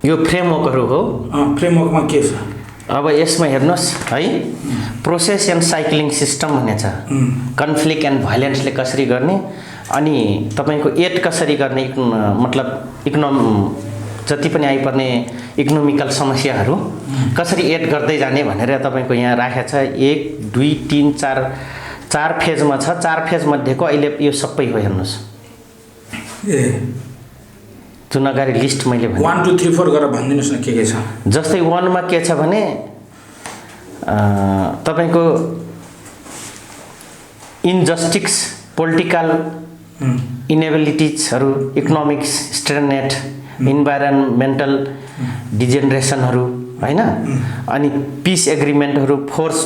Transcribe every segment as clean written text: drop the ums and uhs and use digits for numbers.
यो फ्रेमवर्कहरू हो। फ्रेमवर्कमा के छ? अब यसमा हेर्नुहोस् है, प्रोसेस एन्ड साइक्लिङ सिस्टम भन्ने छ। कन्फ्लिक्ट एन्ड भाइलेन्सले कसरी गर्ने, अनि तपाईँको एड कसरी गर्ने, मतलब जति पनि आइपर्ने इकोनोमिकल समस्याहरू कसरी एड गर्दै जाने भनेर तपाईँको यहाँ राखेको छ। 1 2 3 4 फेजमा छ। 4 फेज मध्येको अहिले यो सबै हो, हेर्नुहोस्। जुन अगाडि लिस्ट मैले भने 1 2 3 4 गरेर भनिदिनुहोस् न के छ। जस्तै 1 मा के छ भने तपाईँको इन्जस्टिस, पोलिटिकल इनेबिलिटिजहरू, इकोनोमिक्स स्ट्रेनेट, इन्भाइरोमेन्टल डिजेनरेसनहरू हैन, अनि पिस एग्रिमेन्टहरू, फोर्स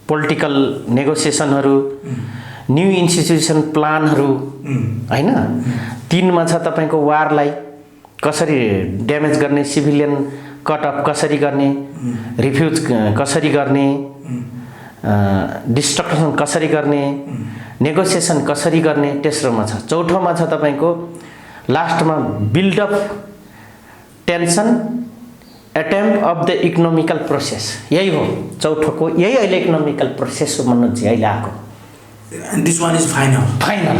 पोलिटिकल नेगोसिएसनहरू, न्यू इन्स्टिट्युसन प्लानहरू हैन। 3 मा छ तपाईँको वारलाई कसरी ड्यामेज गर्ने, सिभिलियन कट अफ कसरी गर्ने, रिफ्युज कसरी गर्ने, डिस्ट्रक्सन कसरी गर्ने, नेगोसिएसन कसरी गर्ने, तेस्रोमा छ। चौथोमा छ तपाईँको लास्टमा buildup tension attempt of the economical process. यही हो चौथोको, यही अहिले इकोनोमिकल प्रोसेस हो मनोजी अहिले आएको। This one is final.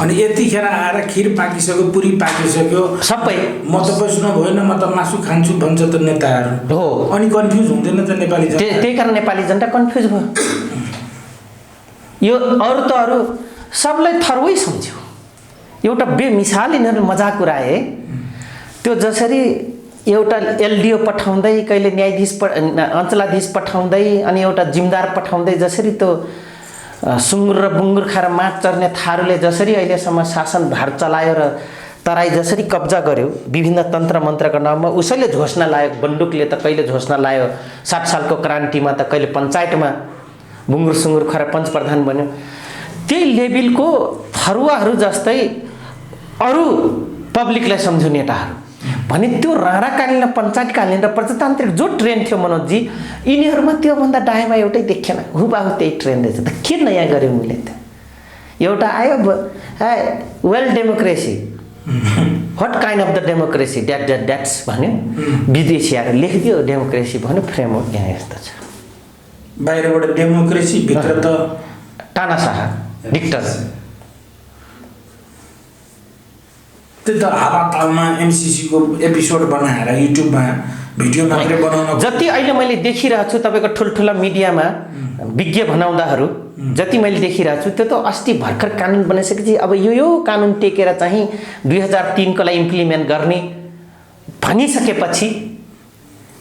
अनि यतिखेर आएर खिर पाकिसक्यो, पुरी पाकिसक्यो, सबै म त बस्नु भएन, म त मासु खान्छु भन्छ त नेताहरू हो। अनि कन्फ्युज हुँदैन त नेपाली जनता? त्यही कारण नेपाली जनता कन्फ्युज भयो। यो अरू त अरू सबलाई थर्वै सम्झ्यो। एउटा बेमिसाल यिनीहरू मजाक उडाए। त्यो जसरी एउटा एलडिओ पठाउँदै, कहिले न्यायाधीश अञ्चलाधीश पठाउँदै, अनि एउटा जिम्मेदार पठाउँदै, जसरी त्यो सुँगुर र बुङ्गुर खाएर माट चर्ने थारूले जसरी अहिलेसम्म शासन भार चलायो र तराई जसरी कब्जा गर्यो विभिन्न तन्त्र मन्त्रको नाममा, उसैले घोषणा लायो। बन्दुकले त कहिले घोषणा लायो 60 सालको क्रान्तिमा, त कहिले पञ्चायतमा बुङ्गुर सुँगुर खाएर पञ्चप्रधान बन्यो। त्यही लेभलको थरुवाहरू जस्तै अरू पब्लिकलाई सम्झ्यो नेताहरू भने त्यो राणाकालीन र पञ्चायतकालीन र प्रजातान्त्रिक जो ट्रेन थियो मनोजी, यिनीहरूमा त्योभन्दा दायाँमा एउटै देखिएन। हुबाहु त्यही ट्रेन रहेछ त। के नयाँ गर्यो उनले त? एउटा आयो well democracy, what kind of the democracy that's भन्यो, विदेशी आएर लेखिदियो डेमोक्रेसी भन्यो। फ्रेमवर्क यहाँ यस्तो छ। बाहिरबाट डेमोक्रेसी, भित्र त तानाशाह डिक्टर। त्यो त हावातालमा एमसीसी को एपिसोड बनाएर युट्युबमा भिडियो मात्रै बनाउन। जति अहिले मैले देखिरहेको छु तपाईँको ठुल्ठुला मिडियामा विज्ञ भनाउँदाहरू जति मैले देखिरहेको छु, त्यो त अस्ति भर्खर कानुन बनाइसकेपछि अब यो कानुन टेकेर चाहिँ 2003 को लागि इम्प्लिमेन्ट गर्ने भनिसकेपछि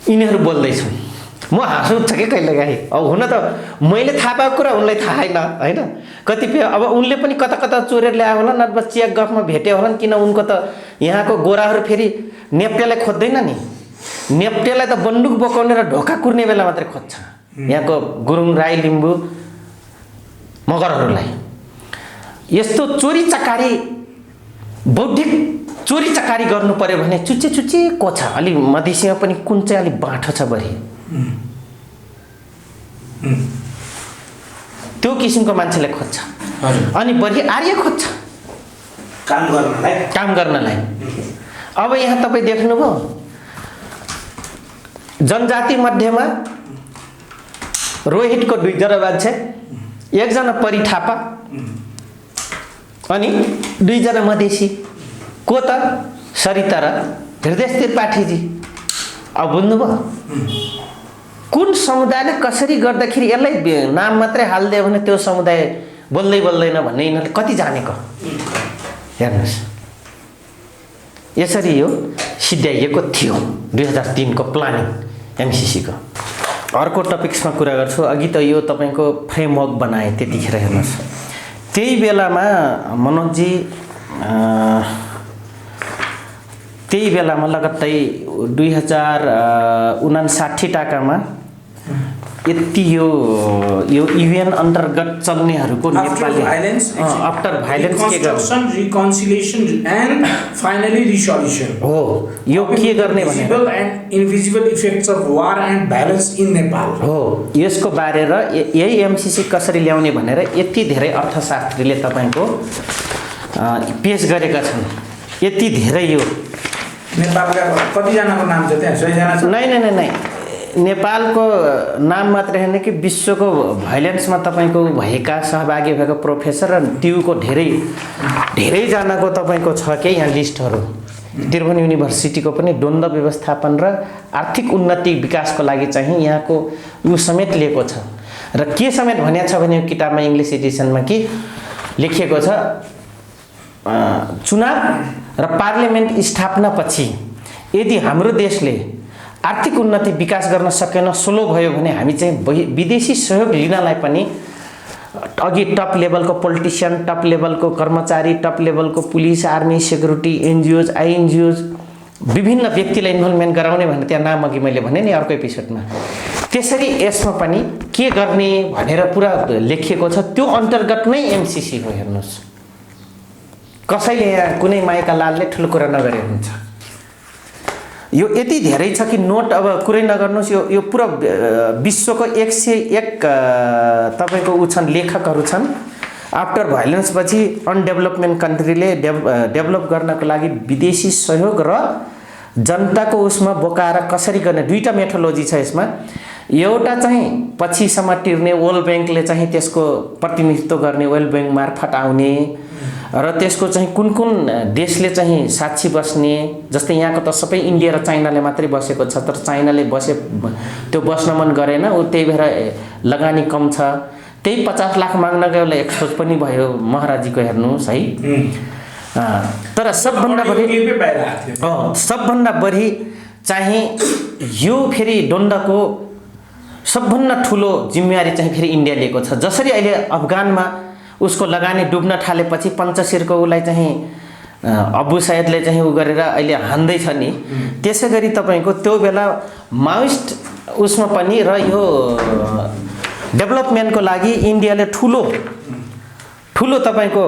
यिनीहरू बोल्दैछन्। म हाँसो उठ्छ कि कहिलेकाहीँ। अब हुन त मैले थाहा पाएको कुरा उनलाई थाहा छैन होइन। कतिपय अब उनले पनि कता कता चोरेर ल्यायो होला, नभए चिया गफमा भेट्यो होला। किन उनको त यहाँको गोराहरू फेरि नेप्टेलाई खोज्दैन नि। नेप्टेलाई त बन्दुक बोकाउने र ढोका कुर्ने बेला मात्रै खोज्छ यहाँको गुरुङ, राई, लिम्बू, मगरहरूलाई। यस्तो चोरी चकारी, बौद्धिक चोरी चकारी गर्नु पर्यो भने चुच्चे को छ। अलि मधेसीमा पनि कुन चाहिँ अलि बाठो छ बढी, त्यो किसिमको मान्छेलाई खोज्छ। अनि बढी आर्य खोज्छ काम गर्नलाई। अब यहाँ तपाईँ देख्नुभयो जनजाति मध्येमा रोहितको 2 जना मान्छे, 1 जना परी थापा अनि 2 जना मधेसी। को त? सरिता र हृदय त्रिपाठीजी। अब बुझ्नुभयो कुन समुदायले कसरी गर्दाखेरि यसलाई नाम मात्रै हालिदियो भने त्यो समुदाय बोल्दैन भन्ने यिनीहरूले कति जानेको। हेर्नुहोस् यसरी यो सिद्ध्याइएको थियो 2003 को प्लानिङ एमसीसी को। अर्को टपिक्समा कुरा गर्छु। अघि त यो तपाईँको फ्रेमवर्क बनाए त्यतिखेर। हेर्नुहोस् त्यही बेलामा मनोजी, त्यही बेलामा लगत्तै 2059 टाकामा यति यो युएन अन्तर्गत चल्नेहरूको नेपाली आफ्टर भाइलेन्स के गर्ने, रिकन्सिलिएसन एन्ड फाइनली रिसोल्युसन हो। यो के गर्ने भने visible and invisible effects of war and violence in Nepal हो। यसको बारे र यही एमसीसी कसरी ल्याउने भनेर यति धेरै अर्थशास्त्रीले तपाईँको पेश गरेका छन्। यति धेरै यो नेपालका कतिजनाको नाम छ त्यहाँ 100 जना छ नै नेपालको नाम मात्रै होइन कि विश्वको भाइलेन्समा तपाईँको भएका सहभागी भएको प्रोफेसर र ट्युको धेरैजनाको तपाईँको छ के यहाँ लिस्टहरू। त्रिभुवन युनिभर्सिटीको पनि द्वन्द्व व्यवस्थापन र आर्थिक उन्नति विकासको लागि चाहिँ यहाँको यो समेत लिएको छ। र के समेत भनेको छ भने किताबमा इङ्ग्लिस एडिसनमा कि लेखिएको छ चुनाव र पार्लियामेन्ट स्थापनापछि यदि हाम्रो देशले आर्थिक उन्नति विकास गर्न सकेन, स्लो भयो भने हामी चाहिँ विदेशी सहयोग लिनलाई पनि अघि टप लेभलको पोलिटिसियन, टप लेभलको कर्मचारी, टप लेभलको पुलिस, आर्मी, सेक्युरिटी, एनजिओज, आइएनजिओज विभिन्न व्यक्तिलाई इन्भल्भमेन्ट गराउने भनेर त्यहाँ नाम अघि मैले भने नि अर्को एपिसोडमा। त्यसरी यसमा पनि के गर्ने भनेर पुरा लेखिएको छ। त्यो अन्तर्गत नै एमसिसी हो। हेर्नुहोस्, कसैले यहाँ कुनै माइका लालले ठुलो कुरा नगरे हुन्छ। यो यति धेरै छ कि नोट अब कुरै नगर्नुहोस्। यो पुरा विश्वको 101 तपाईँको ऊ छन्, लेखकहरू छन्। आफ्टर भाइलेन्सपछि अनडेभलपमेन्ट कन्ट्रीले डेभलप गर्नको लागि विदेशी सहयोग र जनताको उसमा बोकाएर कसरी गर्ने दुईवटा मेथोलोजी छ यसमा। एउटा चाहिँ पछिसम्म तिर्ने, वर्ल्ड ब्याङ्कले चाहिँ त्यसको प्रतिनिधित्व गर्ने, वर्ल्ड ब्याङ्क मार्फत आउने र त्यसको चाहिँ कुन कुन देशले चाहिँ साक्षी बस्ने। जस्तै यहाँको त सबै इन्डिया र चाइनाले मात्रै बसेको छ, तर चाइनाले त्यो बस्न मन गरेन, ऊ त्यही भएर लगानी कम छ। त्यही 50 लाख माग्न गयो, एक्सपोज पनि भयो महाराजीको। हेर्नुहोस् है, तर सबभन्दा बढी चाहिँ यो फेरि द्वन्द्वको सबभन्दा ठुलो जिम्मेवारी चाहिँ फेरि इन्डिया लिएको छ। जसरी अहिले अफगानमा उसको लगानी डुब्न थालेपछि पञ्चशीरको उसलाई चाहिँ अबु सैयदले चाहिँ उ गरेर अहिले हान्दैछ नि, त्यसै गरी तपाईँको त्यो बेला माओइस्ट उसमा पनि र यो डेभलपमेन्टको लागि इन्डियाले ठुलो तपाईँको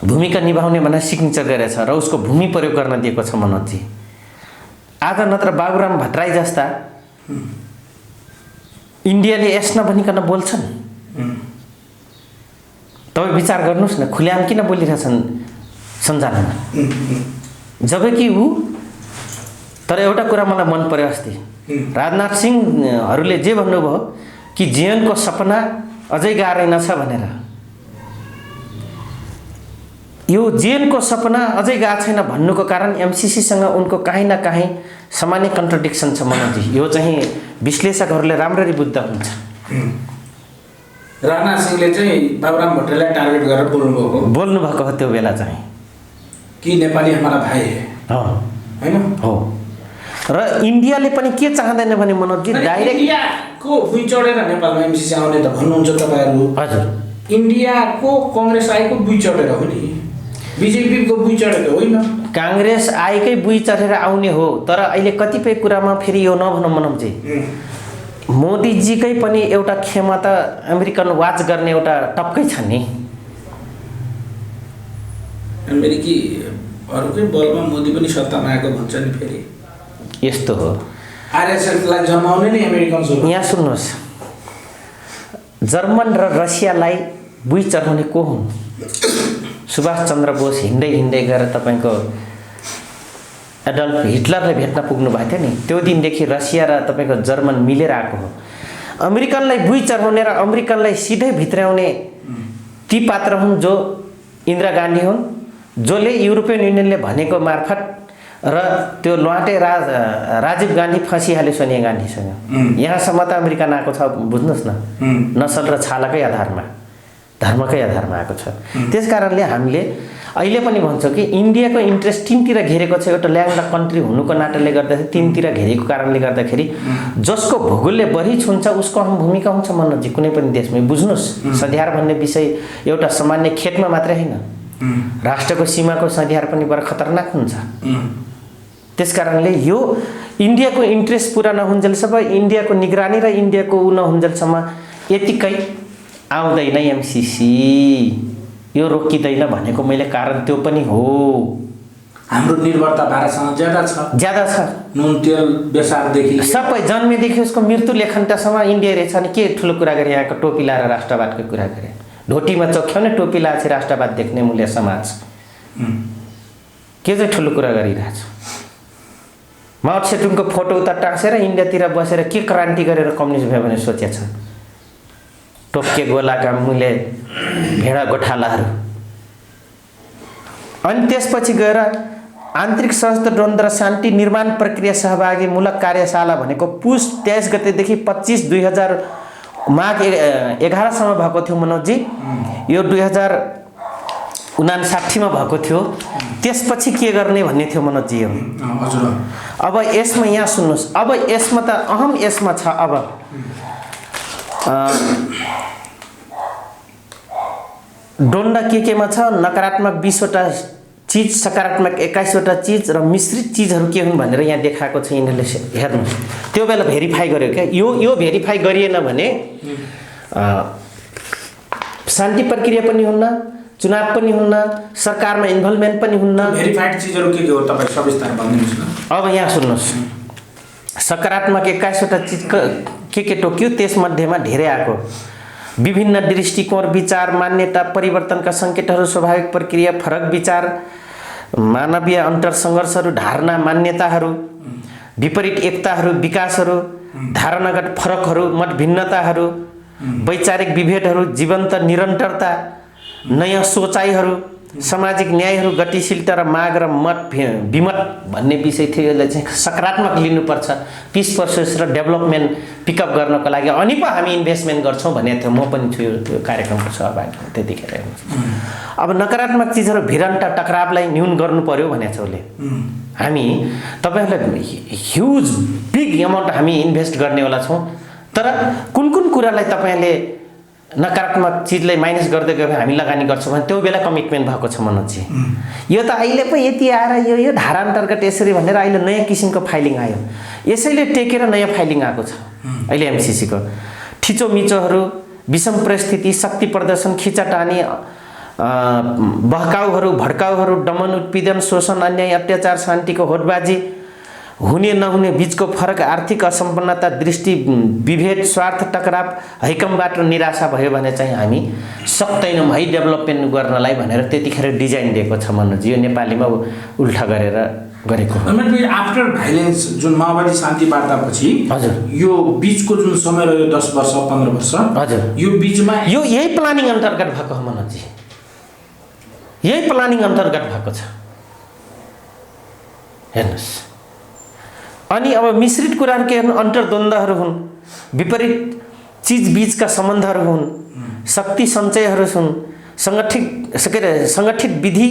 भूमिका निभाउने भनेर सिग्नेचर गरेछ र उसको भूमि प्रयोग गर्न दिएको छ मनोजी। आज नत्र बाबुराम भट्टराई जस्ता इन्डियाले यस नभनिकन बोल्छन्। तपाईँ विचार गर्नुहोस् न, खुल्याम किन बोलिरहेछन् सञ्जालमा, जबकि ऊ। तर एउटा कुरा मलाई मन पर्यो अस्ति राजनाथ सिंहहरूले जे भन्नुभयो कि जीवनको सपना अझै गाह्रै नछ भनेर। यो जीवनको सपना अझै गएको छैन भन्नुको कारण एमसिसीसँग उनको काहीँ न काहीँ सामान्य कन्ट्रडिक्सन छ मनोजी। यो चाहिँ विश्लेषकहरूले राम्ररी बुझ्दा हुन्छ। राजनाथ सिंहले चाहिँ बाबुराम भट्टराईलाई टार्गेट गरेर बोल्नुभएको हो त्यो बेला चाहिँ कि नेपाली हमारा भाइ हैन हो। र इन्डियाले पनि के चाहँदैन भने मनोजी डाइरेक्ट इन्डियाको भुइँ चढेर नेपालमा एमसिसी आउने त भन्नुहुन्छ तपाईँहरू। हजुर, इन्डियाको कङ्ग्रेस आएको भुइँ चढेर हो नि, बिजेपीको भुइँ चढेर होइन। काङ्ग्रेस आएकै भुइँ चढेर आउने हो। तर अहिले कतिपय कुरामा फेरि यो नभनौँ मनोजी, मोदीजीकै पनि एउटा क्षमता अमेरिकन वाच गर्ने एउटा टक्कै छ नि। अमेरिकी अरूकै बलमा मोदी पनि सत्तामा आएको भन्छ नि। फेरि यस्तो हो, आरएसएसलाई जन्माउने नि अमेरिकन। यहाँ सुन्नुहोस्, जर्मन र रसियालाई भुइँ चढाउने को हुन्? सुभाष चन्द्र बोस हिँड्दै गएर तपाईँको एडल्फ हिटलरले भेट्न पुग्नु भएको थियो नि, त्यो दिनदेखि रसिया र तपाईँको जर्मन मिलेर आएको हो। अमेरिकनलाई भुइँ चढाउने र अमेरिकनलाई सिधै भित्र्याउने ती पात्र हुन् जो इन्दिरा गान्धी हुन्, जसले युरोपियन युनियनले भनेको मार्फत र त्यो लुहाटे राजीव गान्धी फँसिहाल्यो सोनिया गान्धीसँग। यहाँसम्म त अमेरिकन आएको छ, बुझ्नुहोस् न, नसल र छालाकै आधारमा, धर्मकै आधारमा आएको छ। त्यस कारणले हामीले अहिले पनि भन्छौँ कि इन्डियाको इन्ट्रेस्ट तिनतिर घेरेको छ। एउटा ल्यान्ड कन्ट्री हुनुको नाताले गर्दाखेरि तिनतिर घेरेको कारणले गर्दाखेरि जसको भूगोलले बढी छुन्छ उसको अहम भूमिका हुन्छ मनोजी कुनै पनि देशमा। बुझ्नुहोस्, सध्यार भन्ने विषय एउटा सामान्य खेतमा मात्रै होइन, राष्ट्रको सीमाको सध्यार पनि बडा खतरनाक हुन्छ। त्यस कारणले यो इन्डियाको इन्ट्रेस्ट पुरा नहुन्जेलसम्म, इन्डियाको निगरानी र इन्डियाको ऊ नहुन्जेलसम्म यतिकै आउँदैन एमसिसी, यो रोकिँदैन भनेको मैले कारण त्यो पनि हो। हाम्रो निर्भरता भारतसँग ज्यादा छ। नुन तेल बेसारदेखि सबै जन्मेदेखि उसको मृत्यु लेखन्तासम्म इन्डिया रहेछ। अनि के ठुलो कुरा गरे, यहाँको टोपी लाएर राष्ट्रवादको कुरा गरे, ढोटीमा चोख्याउने टोपी लाएपछि राष्ट्रवाद देख्ने मूल्य समाज। के चाहिँ ठुलो कुरा गरिरहेछ। माओ सेतुङको फोटो उता टाँसेर इन्डियातिर बसेर के क्रान्ति गरेर कम्युनिस्ट भयो भने सोचेछ। टोक्के गोलाका मुले भेडा गोठालाहरू। अनि त्यसपछि गएर आन्तरिक सशस्त्र द्वन्द्व र शान्ति निर्माण प्रक्रिया सहभागी मूलक कार्यशाला भनेको पुस 23 गतेदेखि 25/2000 माघ 11 सम्म भएको थियो मनोजजी। यो 2059 मा भएको थियो। त्यसपछि के गर्ने भन्ने थियो मनोजजी यो। हजुर। अब यसमा यहाँ सुन्नुहोस्, अब यसमा त अहम यसमा छ। अब डोन्डा केमा छ? नकारात्मक 20 वटा चीज, सकारात्मक 21 वटा चीज र मिश्रित चीजहरू के हुन् भनेर यहाँ देखाएको छ। यिनीहरूले हेर्नुहोस्, त्यो बेला भेरिफाई गर्यो क्या। यो भेरिफाई गरिएन भने शान्ति प्रक्रिया पनि हुन्न, चुनाव पनि हुन्न, सरकारमा इन्भल्भमेन्ट पनि हुन्न। भेरिफाइड चीजहरू के हो तपाईँ सविस्तार भनिदिनुहोस् न। अब यहाँ सुन्नुहोस्, सकारात्मक 21 वटा चीज के टोक्यो, त्यसमध्येमा धेरै आएको विभिन्न दृष्टिकोण, विचार, मान्यता, परिवर्तनका सङ्केतहरू, स्वाभाविक प्रक्रिया, फरक विचार, मानवीय अन्तर सङ्घर्षहरू, धारणा, मान्यताहरू, विपरीत एकताहरू, विकासहरू, धारणागत फरकहरू, मत भिन्नताहरू, वैचारिक विभेदहरू, जीवन्त निरन्तरता, नयाँ सोचाइहरू, सामाजिक न्यायहरू, गतिशीलता र माग र मत विमत भन्ने विषय थियो। यसलाई चाहिँ सकारात्मक लिनुपर्छ, पिस प्रोसेस र डेभलपमेन्ट पिकअप गर्नको लागि अनि पो हामी इन्भेस्टमेन्ट गर्छौँ भनेको थियो। म पनि छु यो कार्यक्रमको सहभागी त्यतिखेर। अब नकारात्मक चिजहरू भिरन्त टकरावलाई न्यून गर्नु पर्यो भनेको छ उसले। हामी तपाईँहरूलाई ह्युज बिग एमाउन्ट हामी इन्भेस्ट गर्नेवाला छौँ। तर कुन कुरालाई तपाईँले नकारात्मक चिजलाई माइनस गर्दै गयो भने हामी लगानी गर्छौँ भने त्यो बेला कमिटमेन्ट भएको छ मनोजजी। यो त अहिले पो यति आएर यो धारा अन्तर्गत यसरी भनेर अहिले नयाँ किसिमको फाइलिङ आयो। यसैले टेकेर नयाँ फाइलिङ आएको छ अहिले एमसिसीको। थिचोमिचोहरू, विषम परिस्थिति, शक्ति प्रदर्शन, खिचाटानी, बहकाउहरू, भड्काउहरू, दमन, उत्पीडन, शोषण, अन्याय, अत्याचार, शान्तिको होडबाजी, हुने नहुने बीचको फरक, आर्थिक असम्पन्नता, दृष्टि विभेद, स्वार्थ टकराव, हैकमबाट निराशा भयो भने चाहिँ हामी सक्दैनौँ है डेभलपमेन्ट गर्नलाई भनेर त्यतिखेर डिजाइन दिएको छ मनोजी। यो नेपालीमा उल्टा गरेर गरेको हो। आफ्टर भाइलेन्स जुन माओवादी शान्ति वार्तापछि हजुर यो बीचको जुन समय रह्यो 10 वर्ष 15 वर्ष हजुर यो बीचमा यही प्लानिङ अन्तर्गत भएको हो मनोजी। यही प्लानिङ अन्तर्गत भएको छ हेर्नुहोस्। अनि अब मिश्रित कुराहरू के हुन्? अन्तर्द्वन्द्वहरू हुन्, विपरीत चिज बीचका सम्बन्धहरू हुन्, शक्ति सञ्चयहरू हुन्, सङ्गठित विधि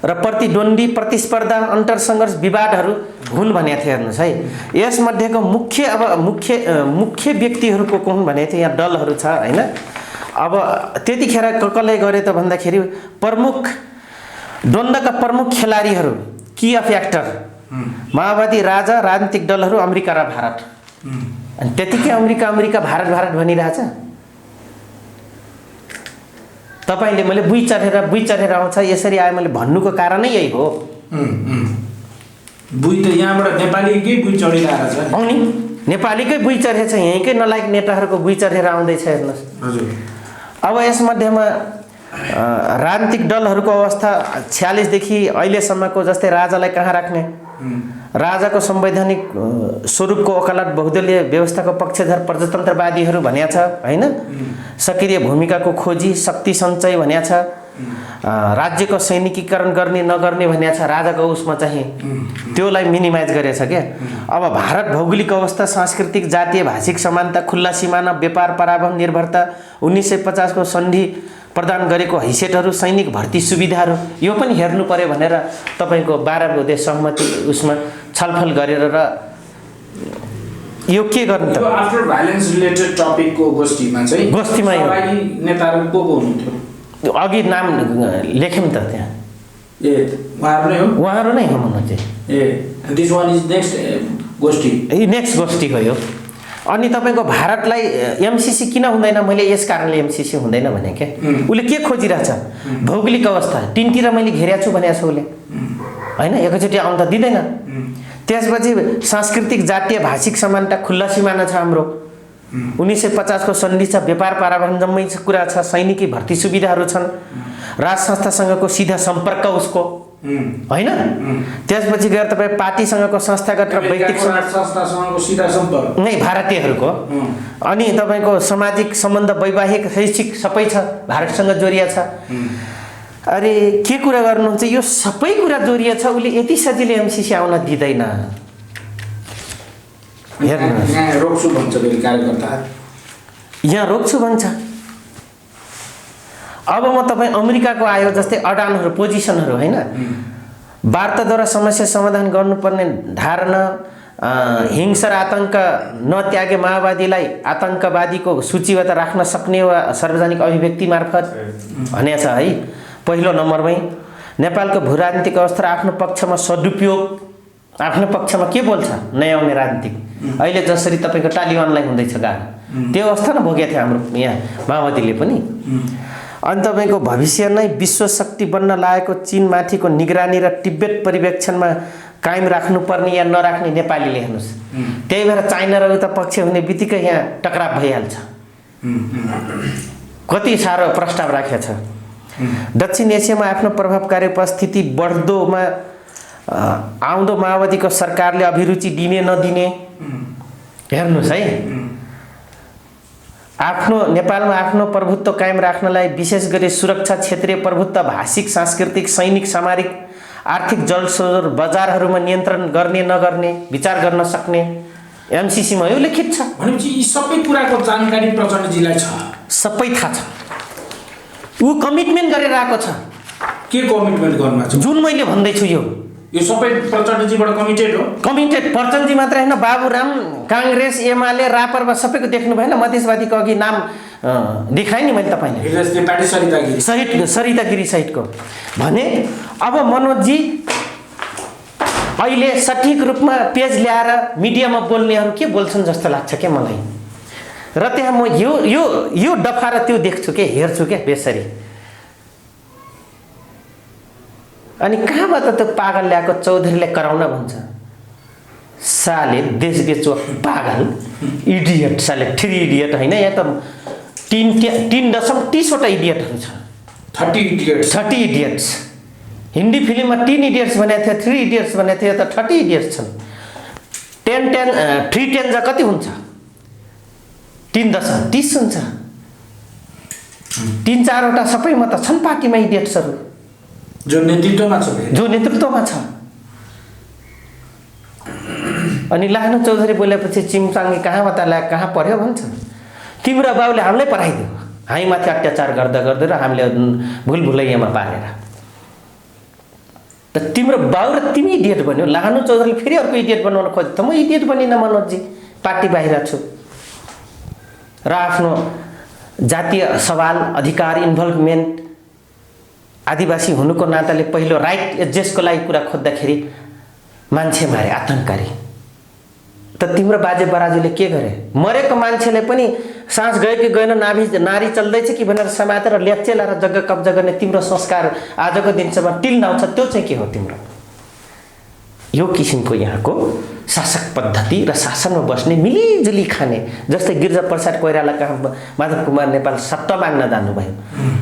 र प्रतिद्वन्दी प्रतिस्पर्धा, अन्तरसङ्घर्ष, विवादहरू हुन् भनेको थियो। हेर्नुहोस् है, यसमध्येको मुख्य व्यक्तिहरूको को हुन् भनेको थियो। यहाँ दलहरू छ होइन। अब त्यतिखेर कसले गरे त भन्दाखेरि द्वन्द्वका प्रमुख खेलाडीहरू, की अफ एक्टर, माओवादी, राजा, राजनीतिक दलहरू, अमेरिका र भारत। अनि त्यतिकै अमेरिका भारत भनिरहेछ। तपाईँले मैले बुई चढेर आउँछ यसरी आयो मैले भन्नुको कारणै यही हो। बुई त यहाँबाट नेपालीकै बुई चढिरहेको छ। नि नेपालीकै बुई चढेछ, यहीँकै नलायक नेताहरूको बुई चढेर आउँदैछ हेर्नुहोस्। हजुर। अब यसमध्येमा राजनीतिक दलहरूको अवस्था 46 देखि अहिलेसम्मको जस्तै राजालाई कहाँ राख्ने, राजाको संवैधानिक स्वरूपको वकालत, बहुदलीय व्यवस्थाको पक्षधर, प्रजातन्त्रवादीहरू भनिएको छ होइन। सक्रिय भूमिकाको खोजी, शक्ति सञ्चय भनिएको छ, राज्यको सैनिकीकरण गर्ने नगर्ने भनिएको छ। राजाको उसमा चाहिँ त्योलाई मिनिमाइज गरेछ क्या। अब भारत भौगोलिक अवस्था, सांस्कृतिक, जातीय, भाषिक समानता, खुल्ला सिमाना, व्यापार पराभव निर्भरता, 1950 को सन्धि प्रदान गरेको हैसियतहरू, सैनिक भर्ती सुविधाहरू यो पनि हेर्नु पर्यो भनेर तपाईँको 12 बुँदे सहमति उसमा छलफल गरेर र यो के गर्नु त आफ्टर भाइलेन्स रिलेटेड टपिकको गोष्ठीमा सहभागी नेताहरू को हुनुहुन्थ्यो? अघि नाम लेख्यौँ त त्यहाँ। उहाँहरू नै हो? उहाँहरू नै हो मनोजी। दिस वान इज नेक्स्ट गोष्ठी। नेक्स्ट गोष्ठी हो यो। अनि तपाईँको भारतलाई एमसिसी किन हुँदैन? मैले यस कारणले एमसिसी हुँदैन भने क्या। उसले के खोजिरहेछ? भौगोलिक अवस्था तिनतिर मैले घेरेको छु भनेको छ उसले होइन। एकैचोटि आउन त दिँदैन। त्यसपछि सांस्कृतिक, जातीय, भाषिक समानता, खुल्ला सिमाना छ हाम्रो, 1950 को सन्धि छ, व्यापार पराभव जम्मै कुरा छ, सैनिकी भर्ती सुविधाहरू छन्, राज संस्थासँगको सिधा सम्पर्क उसको होइन? त्यसपछि गएर तपाईँ पार्टीसँगको संस्थागत र व्यक्तिगत संस्थासँगको सिधा सम्पर्क नै भारतीयहरूको, अनि तपाईँको सामाजिक सम्बन्ध, वैवाहिक, शैक्षिक सबै छ, भारतसँग जोडिया छ। अरे के कुरा गर्नुहुन्छ, यो सबै कुरा जोडिया छ, उसले यति सजिलै एमसिसी आउन दिँदैन। हेर्नुहोस्, यहाँ रोक्छु भन्छ फेरि कार्यकर्ता, यहाँ रोक्छु भन्छ। अब म तपाईँ अमेरिकाको आयो जस्तै अडानहरू, पोजिसनहरू, होइन, वार्ताद्वारा समस्या समाधान गर्नुपर्ने धारणा, हिंसा र आतङ्क नत्यागे माओवादीलाई आतङ्कवादीको सूचीबाट राख्न सक्ने वा सार्वजनिक अभिव्यक्ति मार्फत भनेको छ है। पहिलो नम्बरमै नेपालको भू राजनीतिक अवस्था आफ्नो पक्षमा सदुपयोग, आफ्नो पक्षमा के बोल्छ, नयाँ आउने राजनीतिक, अहिले जसरी तपाईँको तालिबानलाई हुँदैछ गाह्रो, त्यो अवस्था न भोगेको थियो हाम्रो यहाँ माओवादीले पनि। अनि तपाईँको भविष्य नै विश्व शक्ति बन्न लागेको चीनमाथिको निगरानी र तिब्बत पर्यवेक्षणमा कायम राख्नुपर्ने या नराख्ने नेपालीले, हेर्नुहोस्, त्यही भएर चाइना र उता पक्ष हुने बित्तिकै यहाँ टक्राव भइहाल्छ। कति साह्रो प्रस्ताव राखेको छ। दक्षिण एसियामा आफ्नो प्रभावकारी उपस्थिति बढ्दोमा आउँदो माओवादीको सरकारले अभिरुचि दिने नदिने, हेर्नुहोस् है, आफ्नो नेपालमा आफ्नो प्रभुत्व कायम राख्नलाई विशेष गरी सुरक्षा, क्षेत्रीय प्रभुत्व, भाषिक, सांस्कृतिक, सैनिक, सामरिक, आर्थिक, जलस्रोत, बजारहरूमा नियन्त्रण गर्ने नगर्ने विचार गर्न सक्ने एमसिसीमा यो लिखित छ। भनेपछि यी सबै कुराको जानकारी प्रचण्डजीलाई छ, सबै थाहा छ। ऊ कमिटमेन्ट गरेर आएको छ। के कमिटमेन्ट गर्नु छ? जुन मैले भन्दैछु यो सबै प्रचण्डजीबाट कमिटेड हो। कमिटेड प्रचण्डजी मात्रै होइन, बाबुराम, काङ्ग्रेस, एमाले, रापरवा सबैको देख्नु भएन। मधेसवादीको अघि नाम देखाएँ नि मैले तपाईँले, सरिता गिरी सहितको। भने अब मनोजजी अहिले सठिक रूपमा पेज ल्याएर मिडियामा बोल्नेहरू के बोल्छन् जस्तो लाग्छ क्या मलाई। र त्यहाँ म यो दफा र त्यो देख्छु के, हेर्छु क्या बेसरी। अनि कहाँबाट त्यो पागल ल्याएको चौधरीले कराउन भन्छ? साले देश बेचो पागल, इडियट, साले 3 इडियट होइन, यहाँ त 3.30वटा इडियटहरू छ। 30 इडियट्स। हिन्दी फिल्ममा 3 इडियट्स भनेको थियो, 3 इडियट्स भनेको थियो, त 30 इडियट्स छन्। 3 10 जा कति हुन्छ? 3.30 हुन्छ। 3-4वटा सबैमा त छन् पार्टीमा इडियट्सहरू, जो नेतृत्वमा छ। अनि लानु चौधरी बोलेपछि चिमसाङ्गे कहाँबाट ल्याए, कहाँ पर्यो भन्छ। तिम्रो बाउले हामीलाई पढाइदियो, हामीमाथि अत्याचार गर्दा गर्दै र हामीले भुलभुलैयामा पारेर। त तिम्रो बाउ र तिमी इडियट बन्यो। लानु चौधरीले फेरि अर्को इडियट बनाउन खोज्यो, त म इडियट बनिनँ मनोजजी, पार्टी बाहिर छु र आफ्नो जातीय सवाल, अधिकार, इन्भल्भमेन्ट, आदिवासी हुनुको नाताले पहिलो राइट एड्जेस्टको लागि कुरा खोज्दाखेरि मान्छे मारे, आतङ्ककारी। त तिम्रो बाजे बराजुले के गरे? मरेको मान्छेले पनि सास गयो कि गएन, नारी चल्दैछ कि भनेर समातेर ल्याच्चेला र जग्गा कब्जा गर्ने तिम्रो संस्कार आजको दिनसम्म टिल्नाउँछ। त्यो चाहिँ के हो तिम्रो? यो किसिमको यहाँको शासक पद्धति र शासनमा बस्ने, मिलिजुली खाने, जस्तै गिरिजा प्रसाद कोइराला कहाँ माधव कुमार नेपाल सट्टा माग्न जानुभयो।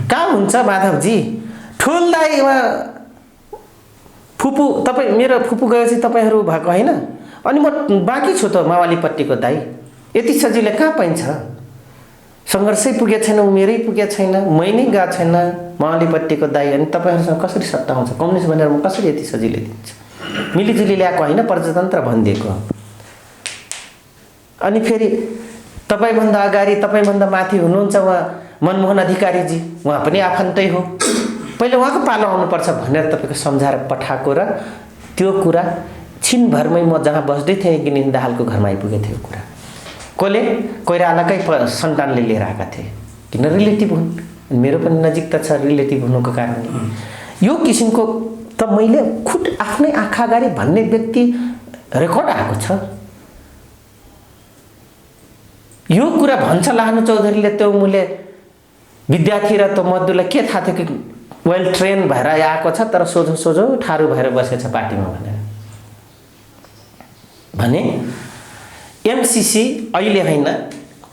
कहाँ हुन्छ माधवजी? ठुल दाइमा फुपू, तपाईँ मेरो फुपू गएपछि तपाईँहरू भएको होइन? अनि म बाँकी छु त माओवालीपट्टिको दाइ। यति सजिलै कहाँ पाइन्छ? सङ्घर्षै पुगेको छैन, उमेरै पुगेको छैन, मै नै गएको छैन माओवालीपट्टिको दाइ। अनि तपाईँहरूसँग कसरी सट्टा आउँछ? कम्युनिस्ट भनेर म कसरी यति सजिलै दिन्छु? मिलिजुली ल्याएको होइन, प्रजातन्त्र भनिदिएको। अनि फेरि तपाईँभन्दा अगाडि, तपाईँभन्दा माथि हुनुहुन्छ उहाँ मनमोहन अधिकारीजी, उहाँ पनि आफन्तै हो, पहिले उहाँको पालो आउनुपर्छ भनेर तपाईँको सम्झाएर पठाएको। र त्यो कुरा छिनभरमै म जहाँ बस्दै थिएँ गिनिन दाहालको घरमा आइपुगेको थियो कुरा। कसले? कोइरालाकै सन्तानले लिएर आएका थिए, किन रिलेटिभ हुन्, मेरो पनि नजिकता छ रिलेटिभ हुनुको कारणले। यो किसिमको त मैले खुद आफ्नै आँखा अगाडि भन्ने व्यक्ति रेकर्ड आएको छ। यो कुरा भन्छ लानु चौधरीले, त्यो मूल्य विद्यार्थी र त्यो मजदुरलाई के थाहा थियो कि वेल ट्रेन भएर आएको छ, तर सोझो सोझो ठाडो भएर बसेको छ पार्टीमा भने एमसिसी अहिले होइन,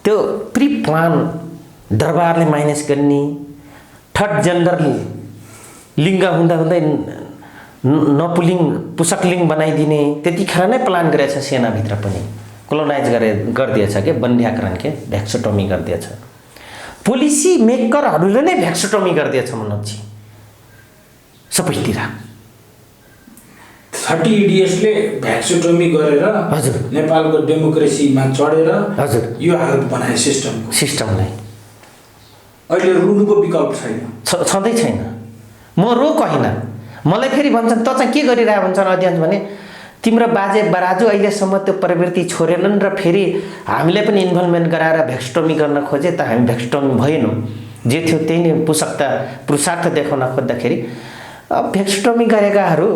त्यो प्रि प्लान दरबारले माइनस गर्ने, थर्ड जेन्डर लिङ्ग हुँदा हुँदै नपुलिङ पुसकलिङ बनाइदिने त्यतिखेर नै प्लान गरेछ सेनाभित्र पनि कोलोनाइज गरिदिएछ के बन्ध्याकरण के भ्याक्सोटोमी गरिदिएछ पोलिसी मेकरहरूले नै भ्याक्सोटोमी गरिदिएछ मनोजी सबैतिर 30 इडियट्सले भ्याक्सोटोमी गरेर हजुर नेपालको डेमोक्रेसीमा चढेर हजुर यो हालत बनाए सिस्टमलाई अहिले रुनुको विकल्प छैन छँदै छैन म रोक होइन मलाई फेरि भन्छन् त चाहिँ के गरिरहेको भन्छन् अध्ययन भने तिम्रो बाजे बराजु अहिलेसम्म त्यो प्रवृत्ति छोडेनन् र फेरि हामीले पनि इन्भल्भमेन्ट गराएर भ्याक्सोटोमी गर्न खोजे त हामी भ्याक्सोटोमी भएनौँ जे थियो त्यही नै पुरुषार्थ देखाउन खोज्दाखेरि भ्याक्सोटोमी गरेकाहरू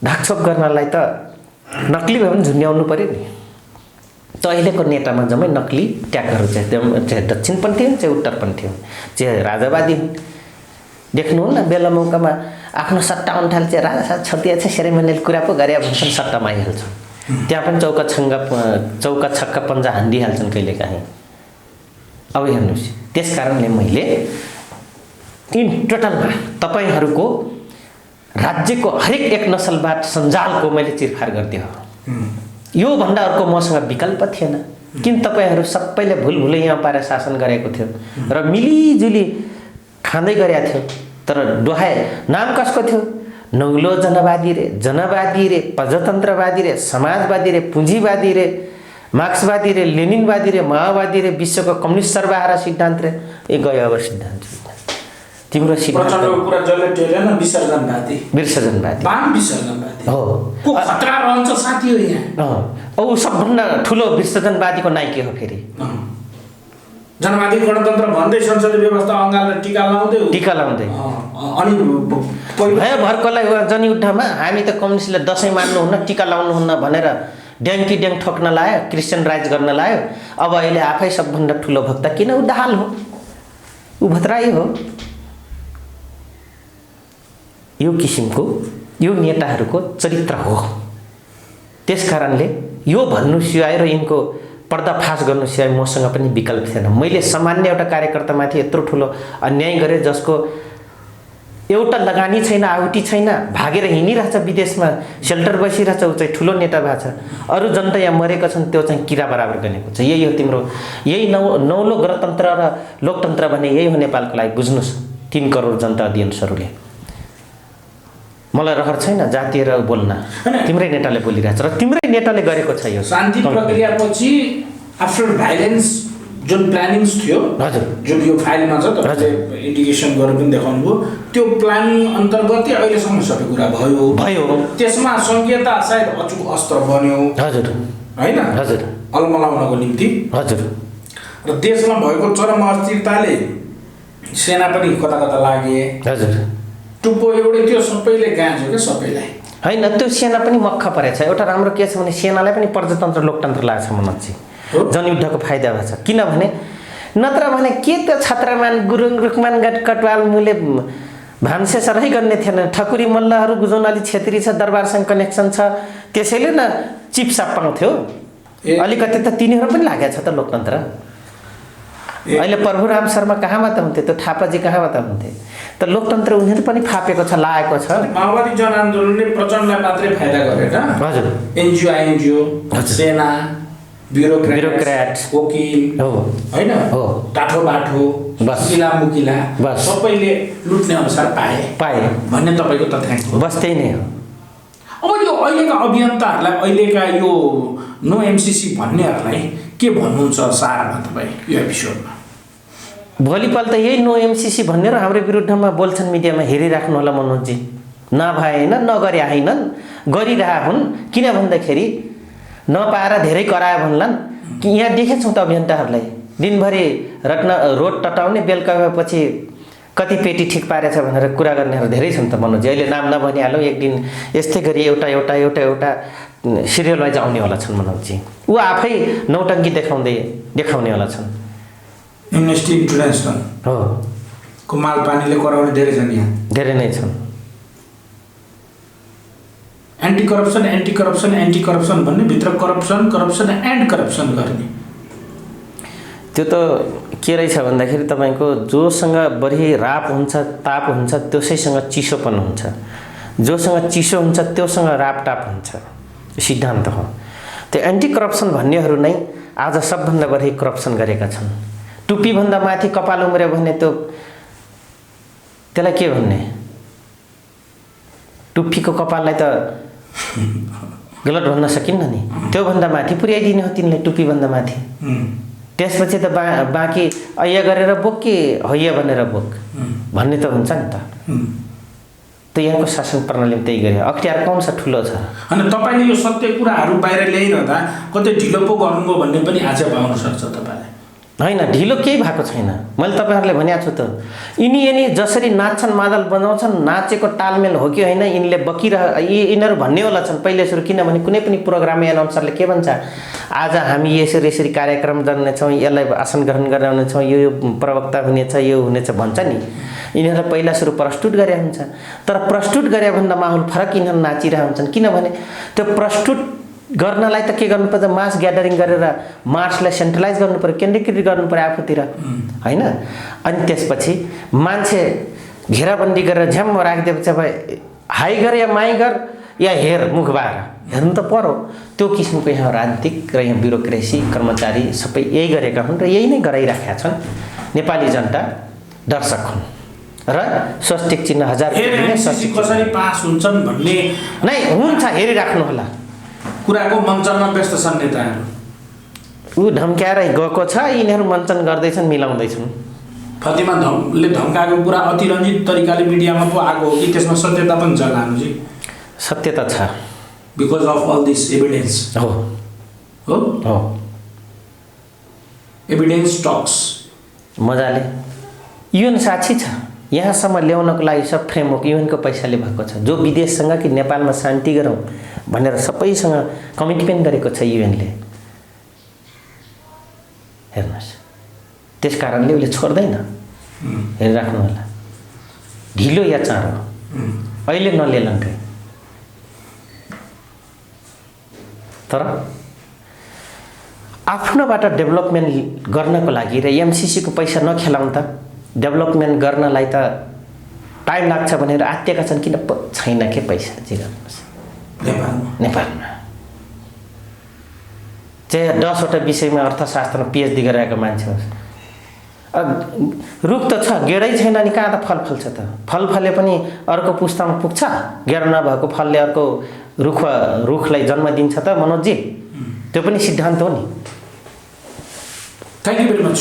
ढाकछोप गर्नलाई त नक्ली भए पनि झुन्ड्याउनु पऱ्यो नि त अहिलेको नेतामा जम्मै नक्ली ट्यागहरू चाहे दक्षिणपन्थी हुन् चाहे उत्तरपन्थी हुन् चाहे राजावादी हुन् देख्नुहुन्न बेला मौकामा आफ्नो सट्टा उठाल चाहिँ राजा साहब छतिया छ सेरेमोनियल कुरा पो गरे भन्छन् सट्टामा आइहाल्छन् त्यहाँ पनि चौका छक्का पन्जा हान्दिहाल्छन् कहिलेकाहीँ अब हेर्नुहोस् त्यस कारणले मैले इन टोटलमा तपाईँहरूको राज्यको हरेक एक नसलवाद सञ्जालको मैले चिरफार गरिदिएँ यो भन्दा अर्को मसँग विकल्प थिएन किन तपाईँहरू सबैले भुलभुलै यहाँ पारेर शासन गरेको थियो र मिलिजुली खाँदै गरेको थियो तर दोहाए नाम कसको थियो नौलो जनवादी रे प्रजातन्त्रवादी रे समाजवादी रे पुँजीवादी रे मार्क्सवादी रे लेनिनवादी रे माओवादी रे विश्वको कम्युनिस्ट सर्वहारा सिद्धान्त रे ए गयो अब सिद्धान्त तिम्रो प्रचण्डको कुरा जसले टेलेन विसर्जनवादी हो को खतरा रहन्छ साथी हो यहाँ औ सबभन्दा ठुलो विसर्जनवादीको नायकी हो फेरि जनवादी गणतन्त्र भन्दै संसदीय व्यवस्था अँगालेर टीका लाउँदै अनि भयो भर्कोलाई जनयुद्धमा हामी त कम्युनिस्टले दसैँ मान्नुहुन्न टीका लाउनुहुन्न भनेर ड्याङ्की ड्याङ ठोक्न लायो क्रिस्चियन राइज गर्न लायो अब अहिले आफै सबभन्दा ठुलो भक्त किन उ दाहाल हो उ भत्राई हो यो किसिमको यो नेताहरूको चरित्र हो त्यस कारणले यो भन्नु सिवाय र यिनको पर्दाफास गर्नु सिवाय मसँग पनि विकल्प थिएन मैले सामान्य एउटा कार्यकर्तामाथि यत्रो ठुलो अन्याय गरेँ जसको एउटा लगानी छैन आउटी छैन भागेर हिँडिरहेछ विदेशमा सेल्टर बसिरहेछ ऊ चाहिँ ठुलो नेता भएको छ अरू जनता यहाँ मरेका छन् त्यो चाहिँ किरा बराबर गनेको छ यही हो तिम्रो यही नौलो गणतन्त्र र लोकतन्त्र भने यही हो नेपालको लागि बुझ्नुहोस् 3 करोड जनता अध्ययन्सहरूले मलाई रहर छैन जातीय र बोल्न तिम्रै नेताले बोलिरहेछ र तिम्रै नेताले गरेको छ यो शान्ति प्रक्रियापछि आफ्टर भाइलेन्स जुन प्लानिङ्स थियो हजुर जुन यो फाइलमा छ तपाईँले इन्डिकेसन गरेर पनि देखाउनुभयो त्यो प्लानिङ अन्तर्गत अहिलेसम्म सबै कुरा भयो त्यसमा सङ्घीयता सायद अचुक अस्त्र बन्यो हजुर होइन हजुर अलमलाउनको निम्ति हजुर र देशमा भएको चरम अस्थिरताले सेना पनि कता कता लागे हजुर टुप्पो एउटै त्यो सबैले गाँच्यो क्या सबैलाई होइन त्यो सेना पनि मक्ख परेछ एउटा राम्रो के छ भने सेनालाई पनि प्रजातन्त्र लोकतन्त्र लाग्छ मनोजी जनयुद्धको फाइदा भएको छ किनभने नत्र भने के त्यो छत्रमान गुरुङ रुखमान कटवाल मुले भान्से सरै गर्ने थिएन ठकुरी मल्लहरू गुजौनाली छेत्री छ दरबारसँग कनेक्सन छ त्यसैले न चिपसाप पाउँथ्यो अलिकति त तिनीहरू पनि लागेको छ त लोकतन्त्र अहिले प्रभुराम शर्मा कहाँबाट हुन्थे त्यो थापाजी कहाँबाट हुन्थे त लोकतन्त्र उनीहरू पनि फापेको छ लागेको छ माओवादी जनआन्दोलनले प्रचण्डलाई मात्रै फाइदा गरेन हजुर एनजिओ सेना ब्युरोक्रेट वकिल हो होइन हो टाठो बाठो मुकिला मुकिला सबैले लुट्ने अनुसार पाए भन्ने तपाईँको तथ्याङ्क हो बस त्यही नै हो अब यो अहिलेका अभियन्ताहरूलाई अहिलेका यो नो एमसिसी भन्नेहरूलाई के भन्नुहुन्छ सारमा तपाईँ यो एपिसोडमा भोलिपल्ट यही नो एमसिसी भनेर हाम्रो विरुद्धमा बोल्छन् मिडियामा हेरिराख्नु होला मनोजजी नभएन नगरे आएनन् गरिरहा हुन् किन भन्दाखेरि नपाएर धेरै करायो भन्लान् कि यहाँ देखेछौँ त अभियन्ताहरूलाई दिनभरि रोड टटाउने बेलुका गएपछि कति पेटी ठिक पारेछ भनेर कुरा गर्नेहरू धेरै छन् त मनोजी अहिले नाम नभनिहालौँ एक दिन यस्तै गरी एउटा सिरियल वाइज आउने होला छन् मनोजी ऊ आफै नौटङ्की देखाउने होला छन् एमनेस्टी इन्टरनेसनल हो कुमाल पानीले कराउने धेरै छन् यहाँ धेरै नै छन् एन्टी करप्सन भन्ने भित्र करप्सन एन्ड करप्सन गर्ने त्यो त के रहेछ भन्दाखेरि तपाईँको जोसँग बढी राप हुन्छ ताप हुन्छ त्यसैसँग चिसोपन हुन्छ जोसँग चिसो हुन्छ त्योसँग रापटाप हुन्छ, सिद्धान्त हो। त्यो एन्टी करप्सन भन्नेहरू नै आज सबभन्दा बढी करप्सन गरेका छन्। टुप्पीभन्दा माथि कपाल उम्र्यो भने त्यसलाई के भन्ने? टुप्पीको कपाललाई त गलत भन्न सकिन्न नि, त्योभन्दा माथि पुर्याइदिने हो तिनले, टुप्पीभन्दा माथि। त्यसपछि त बाँकी ऐया गरेर बोक कि हैया भनेर बोक भन्ने त हुन्छ नि त। त यहाँको शासन प्रणालीमा त्यही गरे, अख्तियार कम छ, ठुलो छ। अनि तपाईँले यो सत्य कुराहरू बाहिर ल्याइरहँदा कतै ढिलो पो गर्नुभयो भन्ने पनि आज पाउन सक्छ तपाईँले। होइन, ढिलो केही भएको छैन। मैले तपाईँहरूले भनेको छु त, यिनी जसरी नाच्छन्, मादल बजाउँछन्, नाचेको तालमेल हो कि होइन यिनले यिनीहरू भन्नेवाला छन् पहिले सुरु। किनभने कुनै पनि प्रोग्राम अनुसारले के भन्छ, आज हामी यसरी कार्यक्रम गर्नेछौँ, यसलाई आसन ग्रहण गराउनेछौँ, यो प्रवक्ता हुनेछ, यो हुनेछ भन्छ नि। यिनीहरूलाई पहिला सुरु प्रस्तुत गरे हुन्छ, तर प्रस्तुत गरे भन्दा माहौल फरक यिनीहरू नाचिरहेका हुन्छन्। किनभने त्यो प्रस्तुत गर्नलाई त के गर्नु पर्छ, मास ग्यादरिङ गरेर मार्चलाई सेन्ट्रलाइज गर्नु पर्यो, केन्द्रीकृत गर्नु पर्यो आफूतिर, होइन? अनि त्यसपछि मान्छे घेराबन्दी गरेर झ्याम्म राखिदिएपछि अब हाई गर या माई गर या हेर मुखबार हेर्नु त पर्यो। त्यो किसिमको यहाँ राजनीतिक र यहाँ ब्युरोक्रेसी कर्मचारी सबै यही गरेका हुन् र यही नै गराइराखेका छन्। नेपाली जनता दर्शक हुन् र स्वस्तिक चिन्ह 1000 कसरी पास हुन्छन् भन्ने नै हुन्छ, हेरिराख्नु होला। कुराको मञ्चनमा व्यस्त छन् नेताहरू। ऊ धम्क्याएर गएको छ, यिनीहरू मञ्चन गर्दैछन्, मिलाउँदैछन्। फतिमाले धम्काएको कुरा अतिरञ्जित तरिकाले मिडियामा पो आएको हो कि त्यसमा सत्यता पनि छ? लानुजी सत्यता छ, because of all this evidence. हो हो हो, एभिडेन्स टक्स मजाले। युएन साक्षी छ, यहाँसम्म ल्याउनको लागि सब फ्रेमवर्क युएनको पैसाले भएको छ। जो विदेशसँग कि नेपालमा शान्ति गरौँ भनेर सबैसँग कमिटमेन्ट गरेको छ युएनले। हेर्नुहोस्, त्यस कारणले उसले छोड्दैन, हेरिराख्नु होला। ढिलो या चाँडो अहिले नलेलङ्कै, तर आफ्नोबाट डेभलपमेन्ट गर्नको लागि र एमसिसीको पैसा नखेलाउँ त, डेभलपमेन्ट गर्नलाई त टाइम लाग्छ भनेर आत्तिएका छन्। किन छैन के पैसा? जे गर्नुहोस् नेपालमा चाहिँ 10वटा विषयमा अर्थशास्त्रमा पिएचडी गरिरहेको मान्छे होस्। रुख त छ, गेडै छैन नि कहाँ त फल फल्छ त? फल फले पनि अर्को पुस्तामा पुग्छ, गेड नभएको फलले अर्को रुखलाई जन्म दिन्छ त मनोजी? त्यो पनि सिद्धान्त हो नि। Thank you very much.